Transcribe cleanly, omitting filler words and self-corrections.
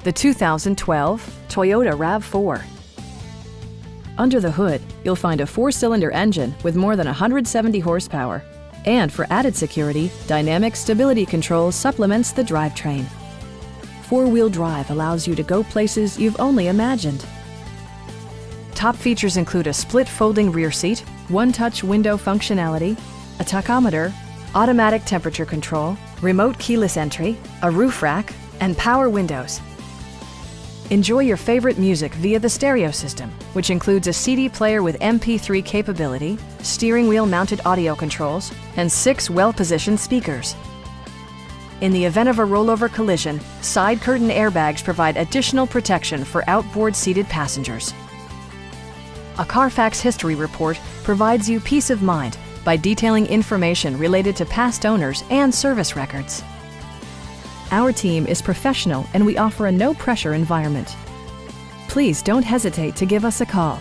the 2012 Toyota RAV4. Under the hood, you'll find a 4-cylinder engine with more than 170 horsepower. And for added security, dynamic stability control supplements the drivetrain. 4-wheel drive allows you to go places you've only imagined. Top features include a split folding rear seat, one-touch window functionality, a tachometer, automatic temperature control, remote keyless entry, a roof rack, and power windows. Enjoy your favorite music via the stereo system, which includes a CD player with MP3 capability, steering wheel mounted audio controls, and 6 well-positioned speakers. In the event of a rollover collision, side curtain airbags provide additional protection for outboard seated passengers. A Carfax history report provides you peace of mind by detailing information related to past owners and service records. Our team is professional and we offer a no-pressure environment. Please don't hesitate to give us a call.